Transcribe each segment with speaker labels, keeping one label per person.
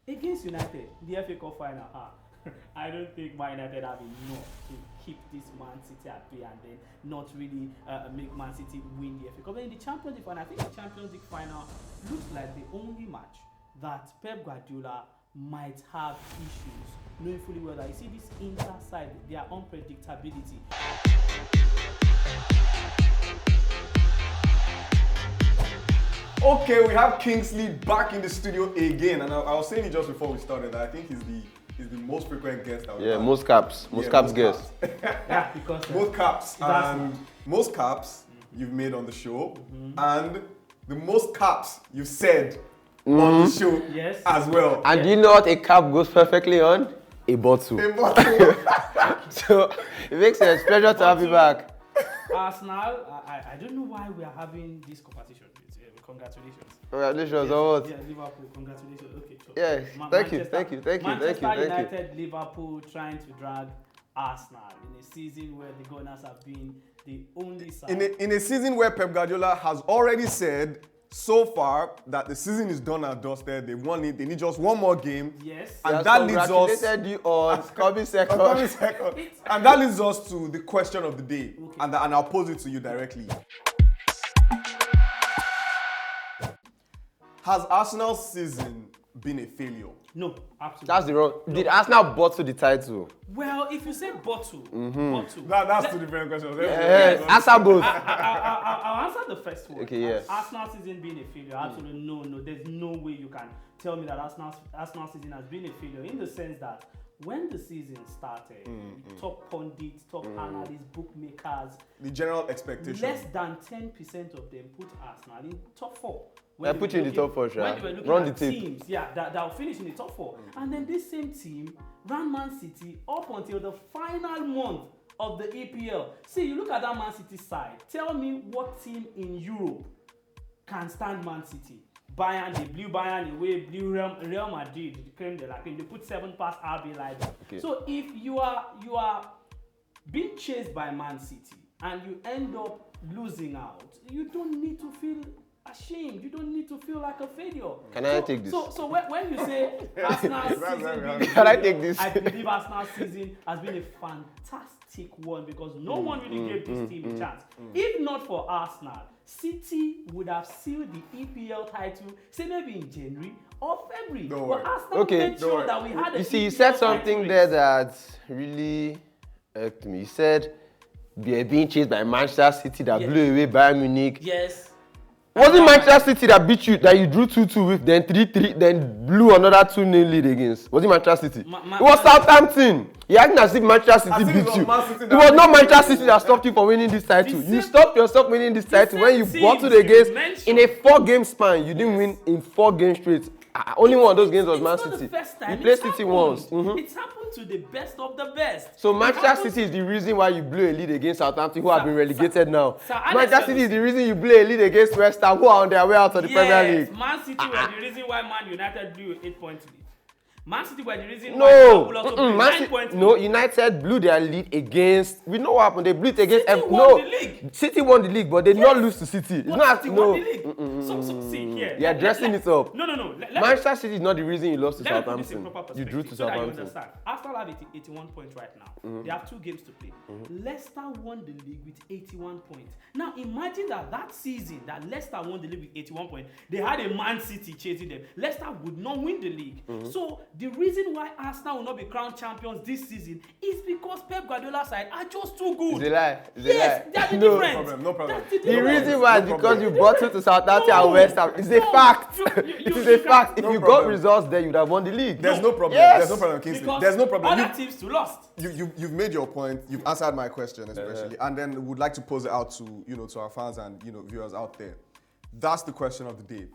Speaker 1: against United, the FA Cup final. I don't think Man United have enough to keep this Man City at bay and then not really make Man City win the FA Cup. But in the Champions League final, I think the Champions League final looks like the only match that Pep Guardiola might have issues, knowing fully well that you see this Inter side, their unpredictability.
Speaker 2: Okay, we have Kingsley back in the studio again, and I was saying it just before we started that I think he's the most frequent guest that we have.
Speaker 3: Most caps guest.
Speaker 1: Yeah, because
Speaker 2: most caps and most caps you've made on the show, and the most caps you've said on the show as well.
Speaker 3: And do you know what a cap goes perfectly on? A bottle.
Speaker 2: A bottle.
Speaker 3: So it makes sense. Pleasure to have you back.
Speaker 1: Arsenal, I don't know why we are having this conversation. Congratulations.
Speaker 3: Congratulations, on what?
Speaker 1: Yeah, Liverpool, congratulations. Okay, sure.
Speaker 3: Yes, thank you.
Speaker 1: Manchester United, Liverpool trying to drag Arsenal in a season where the Gunners have been the only side.
Speaker 2: In a season where Pep Guardiola has already said so far that the season is done and dusted, they won it, they need just one more game.
Speaker 1: Yes.
Speaker 2: And that leads us...
Speaker 3: Congratulated you on coming second.
Speaker 2: And that leads us to the question of the day. Okay. And I'll pose it to you directly. Has Arsenal's season been a failure?
Speaker 1: No, absolutely.
Speaker 3: That's the wrong. No. Did Arsenal bottle the title?
Speaker 1: Well, if you say bottle,
Speaker 2: that's two different questions.
Speaker 3: Answer both.
Speaker 1: I'll answer the first one.
Speaker 3: Okay, yeah.
Speaker 1: Arsenal season being a failure? Absolutely no. There's no way you can tell me that Arsenal season has been a failure, in the sense that when the season started, top pundits, top analysts, bookmakers,
Speaker 2: the general expectation,
Speaker 1: less than 10% of them put Arsenal in top 4.
Speaker 3: I put you in the top 4,
Speaker 1: right? When they were looking
Speaker 3: Run
Speaker 1: at
Speaker 3: the tape.
Speaker 1: teams, that will finish in the top 4. And then this same team ran Man City up until the final month of the EPL. See, you look at that Man City side. Tell me what team in Europe can stand Man City. Bayern, they blew Bayern away, blew Real Madrid, they claimed they put 7 past RB Leipzig. Okay. So if you are being chased by Man City and you end up losing out, you don't need to feel ashamed. You don't need to feel like a failure.
Speaker 3: Can I take this?
Speaker 1: So when you say Arsenal's season,
Speaker 3: can I take this?
Speaker 1: I believe Arsenal's season has been a fantastic one because no one really gave this team a chance. If not for Arsenal, City would have sealed the EPL title, say maybe in January or February. But Arsenal made sure that we had a
Speaker 3: You see, you said something there that really irked me. You said they're being chased by Manchester City that blew away Bayern Munich.
Speaker 1: Yes.
Speaker 3: Was it Manchester City that beat you, that you drew 2-2 with, then 3-3, then blew another 2-0 lead against? Was it Manchester City? It was Southampton. You're acting as if Manchester City beat you. It was not Manchester City that stopped you from winning this title. You stopped yourself winning this title when you bottled against, in a 4-game span, you didn't win in 4 games straight. Only one of those games was Man City. You played City once.
Speaker 1: It's happened to the best of the best.
Speaker 3: So Manchester City is the reason why you blew a lead against Southampton, who have been relegated now. Manchester City is the reason you blew a lead against West Ham, who are on their way out of the Premier League.
Speaker 1: Man City was the reason why Man United blew 8-point lead. Man City were the reason why Liverpool also blew 9-point lead.
Speaker 3: No, United blew their lead against. We know what happened. They blew it against. City won the league, but they did not lose to City. It's not
Speaker 1: City won the league. So see here.
Speaker 3: You're dressing it up.
Speaker 1: No.
Speaker 3: Manchester City is not the reason you lost to Southampton. You drew to
Speaker 1: so that you
Speaker 3: Southampton.
Speaker 1: understand. Arsenal have 81 points right now. They have 2 games to play. Leicester won the league with 81 points. Now imagine that season that Leicester won the league with 81 points, they had a Man City chasing them. Leicester would not win the league. So the reason why Arsenal will not be crowned champions this season is because Pep Guardiola's side are just too good.
Speaker 3: It's a lie.
Speaker 1: Yes, that's the difference.
Speaker 2: No problem.
Speaker 3: The reason why is because you brought it to Southampton and West Ham. It's a fact. It is a fact. If you got results there, you'd have won the league.
Speaker 2: There's no problem.
Speaker 3: Yes.
Speaker 2: There's no problem, Kingsley.
Speaker 1: Because
Speaker 2: There's no problem.
Speaker 1: Other teams too lost.
Speaker 2: You've made your point. You've answered my question, especially, and then would like to pose it out to to our fans and viewers out there. That's the question of the day.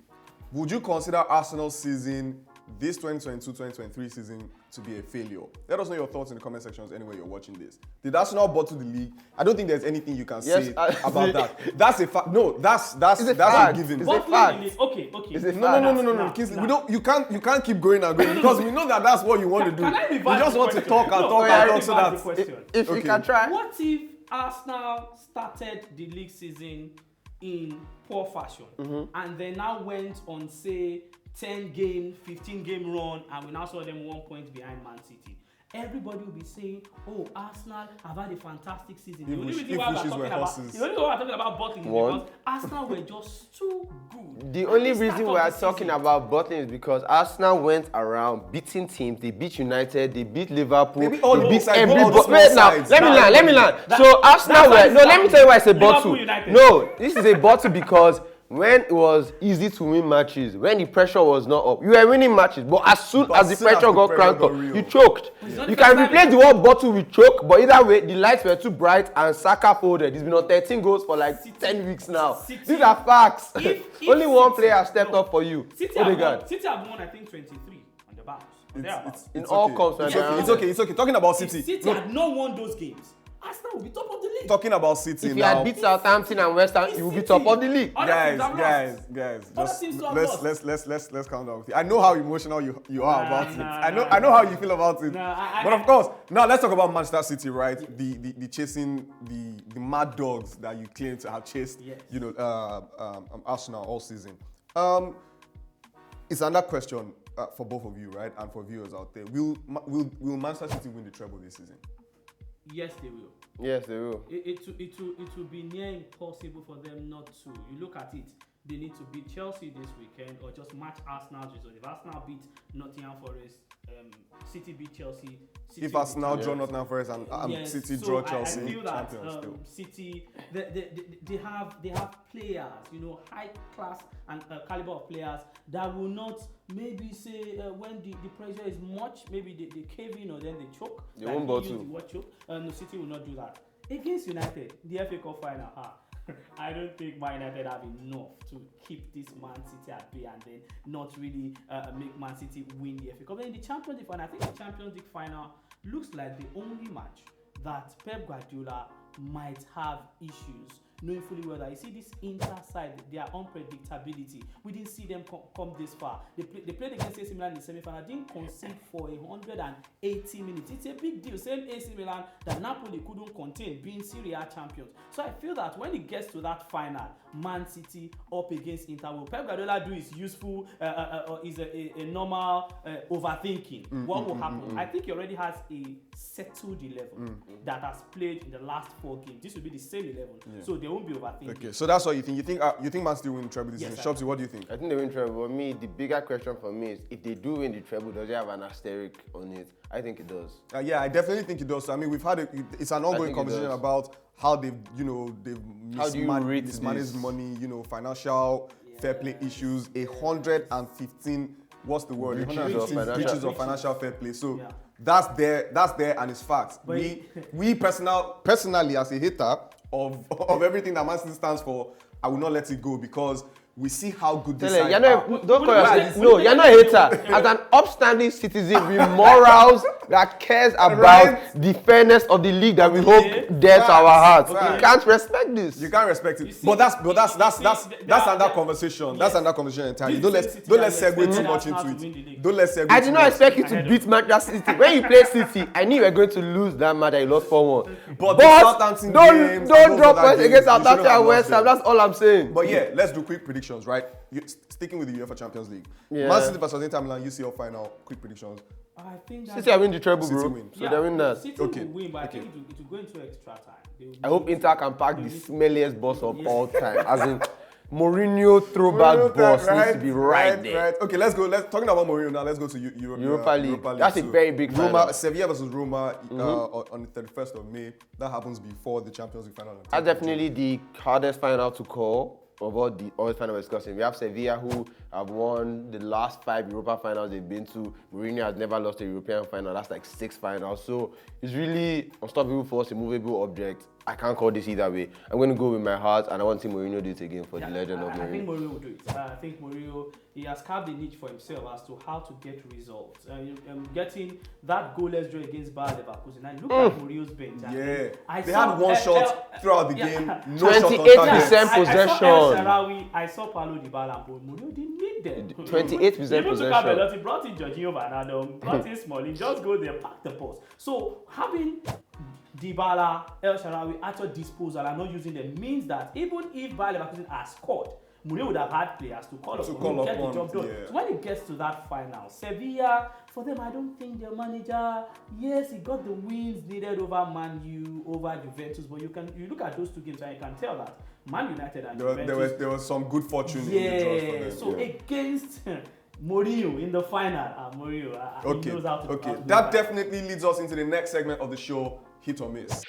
Speaker 2: Would you consider Arsenal's season, this 2022-2023 season, to be a failure? Let us know your thoughts in the comment sections anywhere you're watching this. Did Arsenal bottle the league? I don't think there's anything you can say about that. That's a fact. No, that's a given.
Speaker 3: It's a fact.
Speaker 1: Okay.
Speaker 3: It's a fact.
Speaker 2: No. Kingsley, you can't keep going and going because we know that that's what you want to do. You just want to talk and talk so that
Speaker 3: if you can try.
Speaker 1: What if Arsenal started the league season in poor fashion and then now went on, say, 10-game, 15-game run, and we now saw them 1 point behind Man City. Everybody will be saying, "Oh, Arsenal have had a fantastic season." The only reason why we're talking about bottling is because Arsenal were just too good.
Speaker 3: The only reason we are talking about bottling is because Arsenal went around beating teams. They beat United, they beat Liverpool, they beat everybody. Wait now, let me learn. So Arsenal were let me tell you why it's a bottle. No, this is a bottle because when it was easy to win matches, when the pressure was not up, you were winning matches. But as soon as the pressure got cranked up, you choked. You can replace the word bottle with choke, but either way, the lights were too bright and Saka folded. He's been on 13 goals for like 10 weeks now. These are facts. Only one player stepped up for you.
Speaker 1: City have won, I think, 23 on the bounce.
Speaker 3: It's all comes.
Speaker 2: It's okay. Talking about City.
Speaker 1: City had not won those games. Arsenal will be top of the league.
Speaker 2: Talking about City
Speaker 3: if
Speaker 2: now.
Speaker 3: you had beat Southampton and West Ham, you will be top of the league.
Speaker 2: Guys, let's calm down. I know how emotional you are about it. I know how you feel about it. But of course, now let's talk about Manchester City, right? The chasing the mad dogs that you claim to have chased, Arsenal all season. It's another question for both of you, right, and for viewers out there. Will Manchester City win the treble this season?
Speaker 1: Yes, they will.
Speaker 3: Yes, they will.
Speaker 1: It will be near impossible for them not to. You look at it, they need to beat Chelsea this weekend or just match Arsenal's result. If Arsenal beat Nottingham Forest, City beat Chelsea. City
Speaker 2: if Arsenal draw Nottingham Forest and City draw Chelsea,
Speaker 1: I feel that
Speaker 2: City,
Speaker 1: they have players, high class and caliber of players that will not maybe say when the pressure is much, maybe they cave in or then they choke.
Speaker 3: They won't bottle.
Speaker 1: No, City will not do that. Against United, the FA Cup final, I don't think Man United have enough to keep this Man City at bay and then not really make Man City win the FA Cup. But in the Champions League final, I think the Champions League final looks like the only match that Pep Guardiola might have issues, knowing fully well that you see this Inter side, their unpredictability. We didn't see them come this far. They played against AC Milan in the semi-final, didn't concede for 180 minutes. It's a big deal. Same AC Milan that Napoli couldn't contain, being Serie A champions. So I feel that when it gets to that final, Man City up against Inter, will Pep Guardiola do his useful, or is a normal overthinking? What will happen? I think he already has a settled 11 that has played in the last 4 games. This will be the same 11, so they won't be overthinking.
Speaker 2: Okay, so that's what you think. You think Man City will win the treble this season? Shopsy, what do you think?
Speaker 3: I think they win treble. But me, the bigger question for me is if they do win the treble, does it have an asterisk on it? I think it does.
Speaker 2: Yeah, I definitely think it does. I mean, we've had it's an ongoing conversation about how they've mismanaged money, financial fair play issues, 115. What's the word? Breaches of financial fair play. So that's there, and it's facts. But we personally, as a hater of everything that Man City stands for, I will not let it go because we see how good this side are.
Speaker 3: Don't call yourself. No, you're not a hater. As an upstanding citizen with morals that cares about the fairness of the league that we hope dear to our hearts. You can't respect this.
Speaker 2: You can't respect it. But that's another conversation. That's another conversation entirely. Don't let's segue too much into it. Don't let's segue.
Speaker 3: I did not expect you to beat Manchester City. When you played City, I knew you were going to lose that match that you lost 4-1.
Speaker 2: But
Speaker 3: don't drop points against Southampton and West Ham. That's all I'm saying.
Speaker 2: But yeah, let's do quick predictions. Right, sticking with the UEFA Champions League, Man City versus Inter Milan UCL final. Quick predictions.
Speaker 1: I think
Speaker 3: City will win the treble, bro.
Speaker 2: Win.
Speaker 3: So they win that.
Speaker 1: City will win, but I think it will go into extra time.
Speaker 3: I hope Inter can pack the smelliest boss of all time, as in Mourinho throwback boss needs to be right there.
Speaker 2: Right. Okay, let's go. Talking about Mourinho now. Let's go to
Speaker 3: Europa League. That's a very big
Speaker 2: Roma, Sevilla versus Roma on the 31st of May. That happens before the Champions League final.
Speaker 3: That's definitely the hardest final to call. Of all the final we're discussing, we have Sevilla who have won the last 5 Europa finals they've been to. Mourinho has never lost a European final. That's like 6 finals. So it's really unstoppable force, immovable object. I can't call this either way. I'm going to go with my heart, and I want to see Mourinho do it again for the legend of Mourinho.
Speaker 1: I think Mourinho will do it. I think Mourinho, he has carved a niche for himself as to how to get results. Getting that goalless draw against Bayer Leverkusen. And look at Mourinho's bench.
Speaker 2: They had one shot throughout the game. No
Speaker 3: 28% possession.
Speaker 1: I saw Paulo Dybala, but Mourinho didn't need them.
Speaker 3: 28% possession.
Speaker 1: Even took Belotti, brought in Jorginho Wijnaldum, brought in Smalling, just go there, pack the post. So having Dybala, El Shaarawy at your disposal and not using them means that even if Bayer Leverkusen are scored, Mourinho would have had players to call
Speaker 2: call
Speaker 1: upon, get the
Speaker 2: upon,
Speaker 1: job done.
Speaker 2: yeah.
Speaker 1: So when it gets to that final, Sevilla, for them, I don't think their manager, yes, he got the wins needed over Man U, over Juventus, but you look at those two games and you can tell that Man United and Juventus.
Speaker 2: There was some good fortune in the draws for them.
Speaker 1: So against Mourinho in the final, Mourinho, he knows how to.
Speaker 2: Okay,
Speaker 1: how to do
Speaker 2: that definitely leads us into the next segment of the show, Hit or Miss.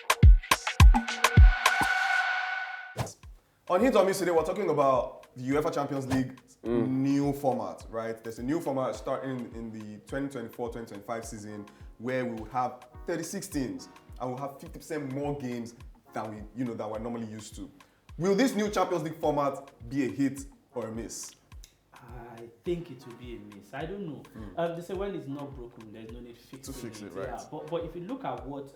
Speaker 2: On Hit or Miss today, we're talking about the UEFA Champions League new format, right? There's a new format starting in the 2024-2025 season where we will have 36 teams and we'll have 50% more games than we're normally used to. Will this new Champions League format be a hit or a miss?
Speaker 1: I think it will be a miss. I don't know. They say when it's not broken, there's no need to fix it.
Speaker 2: Right?
Speaker 1: Yeah. But if you look at what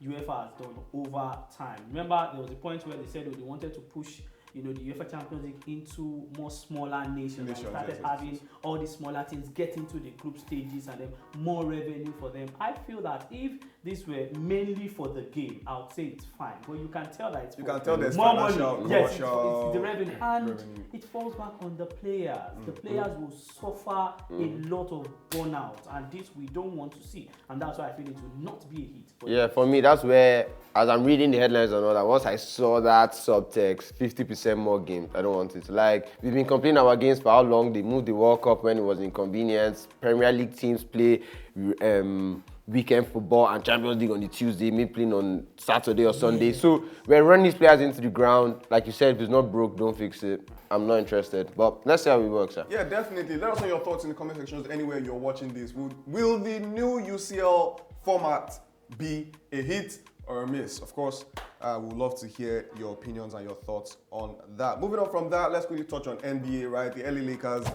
Speaker 1: UEFA has done over time, remember there was a point where they said they wanted to push the UEFA Champions League into more smaller nations and started having all these smaller teams get into the group stages and then more revenue for them. I feel that if this were mainly for the game, I would say it's fine. But you can tell that
Speaker 2: there's
Speaker 1: more
Speaker 2: financial,
Speaker 1: money. Yes, it's the revenue. And it falls back on the players. The players will suffer a lot of burnout, and this we don't want to see. And that's why I feel it will not be a hit.
Speaker 3: For me, that's where, as I'm reading the headlines and all that, once I saw that subtext, 50% more games, I don't want it. Like, we've been complaining about games for how long. They moved the World Cup when it was inconvenience. Premier League teams play weekend football and Champions League on the Tuesday, maybe playing on Saturday or Sunday. Yeah. So we're running these players into the ground. Like you said, if it's not broke, don't fix it. I'm not interested. But let's see how it works.
Speaker 2: Yeah, definitely. Let us know your thoughts in the comment sections anywhere you're watching this. Will the new UCL format be a hit or a miss? Of course, we would love to hear your opinions and your thoughts on that. Moving on from that, let's quickly touch on NBA, right? The LA Lakers.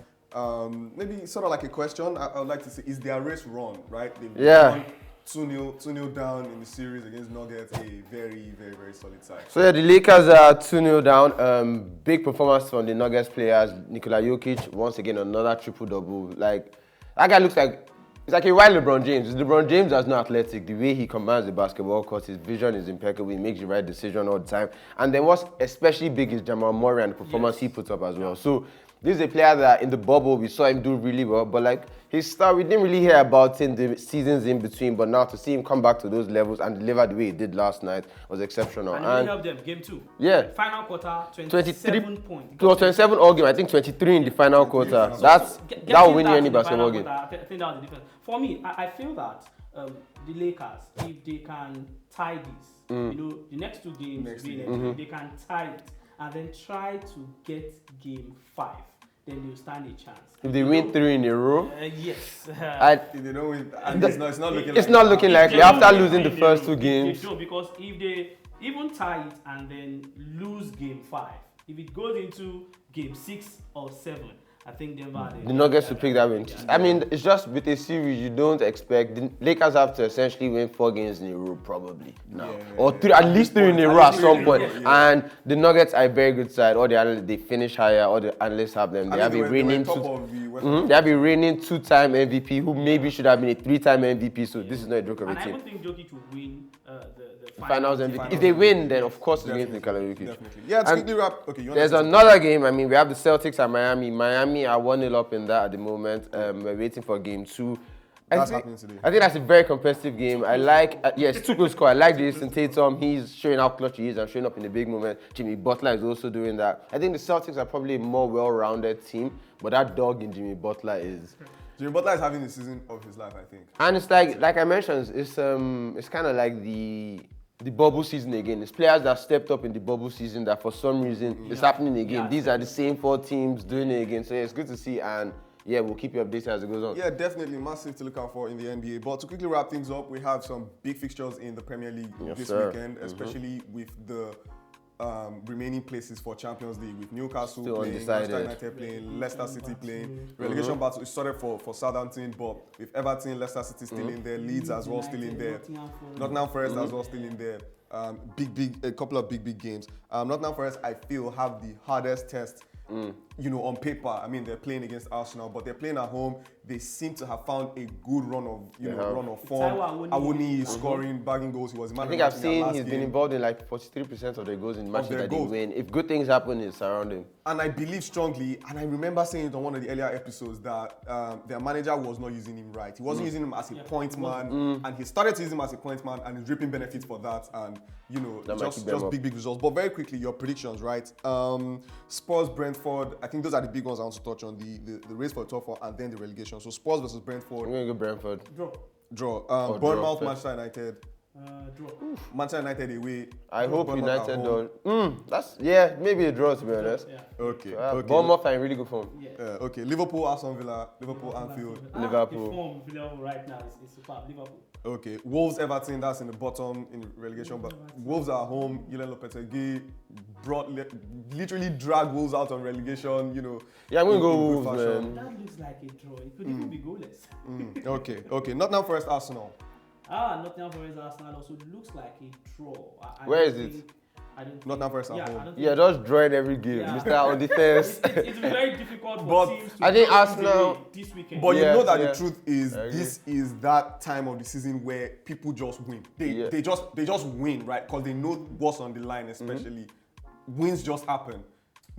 Speaker 2: Maybe sort of like a question. I would like to say, is their race run, right? They've won 2-0 down in the series against Nuggets, a very, very, very solid side.
Speaker 3: So yeah, the Lakers are 2-0 down. Big performance from the Nuggets players. Nikola Jokic, once again, another triple-double. Like, that guy looks like, it's like a wild LeBron James. LeBron James is not athletic. The way he commands the basketball court, his vision is impeccable. He makes the right decision all the time. And then what's especially big is Jamal Murray and the performance he puts up as well. So this is a player that in the bubble, we saw him do really well. But like his star, we didn't really hear about him the seasons in between. But now to see him come back to those levels and deliver the way he did last night was exceptional.
Speaker 1: And he helped them, game 2.
Speaker 3: Yeah.
Speaker 1: Final quarter, 27 points.
Speaker 3: It was 27 all game. I think 23 in the final quarter. That will win you any basketball game.
Speaker 1: I think that was the difference. For me, I feel that the Lakers, if they can tie this, the next 2 games, they can tie it and then try to get game 5, then they'll stand a chance.
Speaker 3: If they win 3 in a row?
Speaker 1: Yes.
Speaker 2: If they don't win, and it's not looking like
Speaker 3: it's not looking likely after losing the first 2 games.
Speaker 1: They don't, because if they even tie it and then lose game 5, if it goes into game 6 or 7, I think
Speaker 3: the Nuggets will pick that win. I mean, it's just with a series, you don't expect. The Lakers have to essentially win 4 games in a row, probably now, or 3, at least 3 in a row at some point. And the Nuggets are a very good side. All the analysts, they finish higher. All the analysts have them. They have a reigning 2-time MVP who maybe should have been a 3-time MVP. So this is not a joke of a team.
Speaker 1: And I don't think Jokic will win the
Speaker 3: finals MVP. If they win, then of course it's against Nikola Jokic.
Speaker 2: Definitely. Yeah, it's quickly wrap. Okay,
Speaker 3: there's another game. I mean, we have the Celtics at Miami. Miami are 1-0 up in that at the moment. We're waiting for game 2.
Speaker 2: That's happening today.
Speaker 3: I think that's a very competitive game. I like, it's 2 goal score. I like Jason Tatum. He's showing how clutch he is and showing up in the big moment. Jimmy Butler is also doing that. I think the Celtics are probably a more well-rounded team, but that dog in Jimmy Butler is...
Speaker 2: Jimmy Butler is having the season of his life, I think.
Speaker 3: And it's like I mentioned, it's kind of like the bubble season again. It's players that stepped up in the bubble season that for some reason it's happening again. Yeah. These are the same 4 teams doing it again. So yeah, it's good to see, and yeah, we'll keep you updated as it goes on.
Speaker 2: Yeah, definitely massive to look out for in the NBA. But to quickly wrap things up, we have some big fixtures in the Premier League this weekend, especially with the remaining places for Champions League, with Newcastle
Speaker 3: still
Speaker 2: playing,
Speaker 3: undecided.
Speaker 2: Manchester United playing, Leicester City playing. Relegation battle is sorted for Southampton, but with Everton, Leicester City still in there, Leeds as well still in there, Nottingham Forest as well still in there. A couple of big games. Nottingham Forest, I feel, have the hardest test. On paper, I mean, they're playing against Arsenal, but they're playing at home. They seem to have found a good run of form. Awoni is scoring, bagging goals. He was man.
Speaker 3: I think I've seen he's been involved in like 43% of the goals in matches that they win. If good things happen, it's around him.
Speaker 2: And I believe strongly, and I remember saying it on one of the earlier episodes, that their manager was not using him right. He wasn't using him as a point man, and he started to use him as a point man, and he's reaping benefits for that, and just big results. But very quickly, your predictions, right? Spurs, Brentford, I think those are the big ones I want to touch on, the race for the top four, and then the relegation. So Spurs versus Brentford.
Speaker 3: I'm going to go Brentford.
Speaker 2: Draw. Bournemouth, Manchester United.
Speaker 1: Draw.
Speaker 2: Manchester United away.
Speaker 3: I hope
Speaker 2: Bournemouth
Speaker 3: United don't. Maybe a draw, to be honest.
Speaker 1: Yeah.
Speaker 2: Okay.
Speaker 3: Bournemouth are in really good form.
Speaker 1: Yeah.
Speaker 2: Okay. Liverpool, Aston Villa. Liverpool, Anfield.
Speaker 3: Liverpool.
Speaker 1: The form Liverpool right now is superb. Liverpool.
Speaker 2: Okay. Wolves, Everton. That's in the bottom in relegation. But Wolves are home. Julen Lopetegui literally dragged Wolves out on relegation.
Speaker 3: Yeah, I'm going to go Wolves, man.
Speaker 1: That looks like a draw. It could even be goalless.
Speaker 2: Okay. Nottingham Forest, Arsenal.
Speaker 1: Nottingham Forest Arsenal also looks like a draw.
Speaker 3: Where is it?
Speaker 2: Nottingham Forest at home.
Speaker 3: Yeah, just drawing every game. Mr. on defense.
Speaker 1: It's very difficult for teams to
Speaker 3: I think Arsenal
Speaker 1: this weekend.
Speaker 2: But you know that the truth is, this is that time of the season where people just win. They just win, right? Because they know what's on the line, especially. Wins just happen.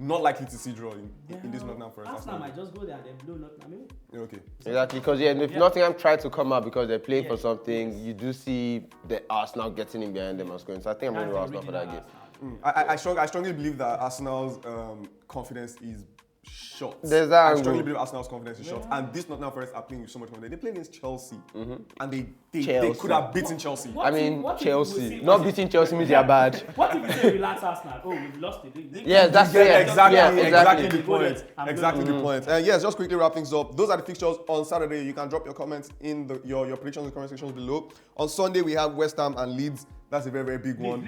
Speaker 2: Not likely to see draw in this Nottingham Forest.
Speaker 1: Arsenal might just go there and then blow Nottingham.
Speaker 2: Okay.
Speaker 3: Exactly, because if Nottingham try to come out because they're playing for something, you do see the Arsenal getting in behind them and scoring. So I think I'm going to go Arsenal for that game.
Speaker 2: I strongly believe that Arsenal's confidence is shot.
Speaker 3: There's that
Speaker 2: I strongly believe Arsenal's confidence is shot. And this Nottingham Forest are playing with so much confidence. They play against Chelsea. And they could have beaten Chelsea.
Speaker 3: Chelsea. Not beating Chelsea means they're bad.
Speaker 1: What if we say relax Arsenal? Oh, we've lost it.
Speaker 3: Yes, that's
Speaker 2: exactly the point. Exactly the point. Yes, just quickly wrap things up. Those are the fixtures on Saturday. You can drop your comments in your predictions in the comment sections below. On Sunday, we have West Ham and Leeds. That's a very, very big one.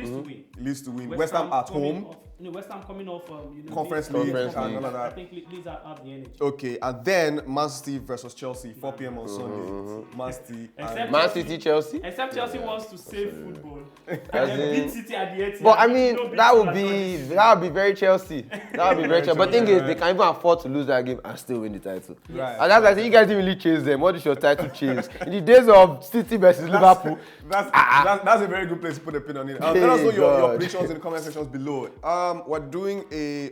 Speaker 2: Leeds to win. West Ham at home.
Speaker 1: West Ham coming off
Speaker 2: Conference League and all of
Speaker 1: I
Speaker 2: that.
Speaker 1: think Leeds have the energy.
Speaker 2: Okay, and then Man City versus Chelsea, 4 p.m. on Sunday. Man City.
Speaker 3: Man City, Chelsea.
Speaker 1: Except Chelsea wants to save football. And then beat City at the 80th.
Speaker 3: But I mean, that would be very Chelsea. That would be very Chelsea. But the thing is, they can even afford to lose that game and still win the title.
Speaker 2: Right.
Speaker 3: And that's like, you guys didn't really chase them. What is your title chase? In the days of City versus Liverpool.
Speaker 2: That's a very good place to put a pin on it. Let us know your predictions in the comment sections below. We're doing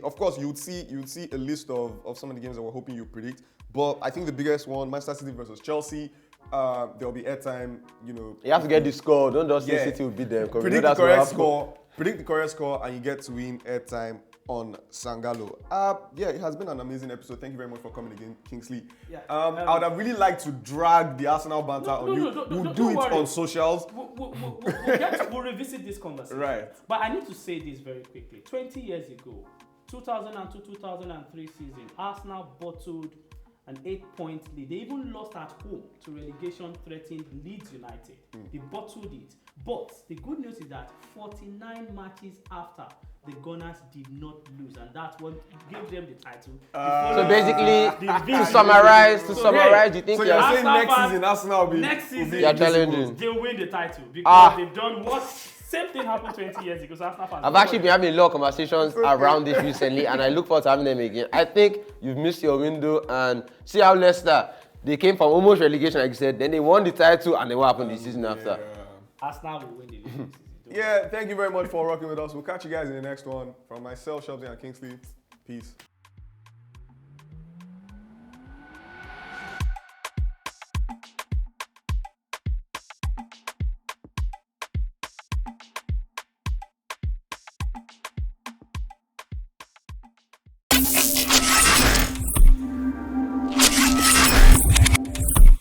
Speaker 2: of course, you'd see a list of some of the games that we're hoping you predict. But I think the biggest one, Manchester City versus Chelsea. There'll be airtime. You
Speaker 3: have to get the score. Don't just say City will beat them.
Speaker 2: Predict the correct score. Predict the correct score, and you get to win airtime on Sangalo. It has been an amazing episode. Thank you very much for coming again, Kingsley. I would have really liked to drag the Arsenal banter on you. We'll do it on socials.
Speaker 1: We'll revisit this conversation.
Speaker 2: Right.
Speaker 1: But I need to say this very quickly. 20 years ago, 2002-2003 season, Arsenal bottled an 8-point lead. They even lost at home to relegation-threatened Leeds United. They bottled it. But the good news is that 49 matches after, the Gunners did not lose, and that's what gave them the title.
Speaker 3: So basically, to summarize, you think
Speaker 2: you're saying next season Arsenal will be
Speaker 3: you're challenging.
Speaker 1: They'll win the title because they've done what same thing happened 20 years ago. So I've
Speaker 3: actually been having a lot of conversations around this recently, and I look forward to having them again. I think you've missed your window, and see how Leicester, they came from almost relegation, like you said, then they won the title, and then what happened the season after?
Speaker 1: Arsenal will win the league.
Speaker 2: Yeah, thank you very much for rocking with us. We'll catch you guys in the next one. From myself, Shelby, and Kingsley, peace.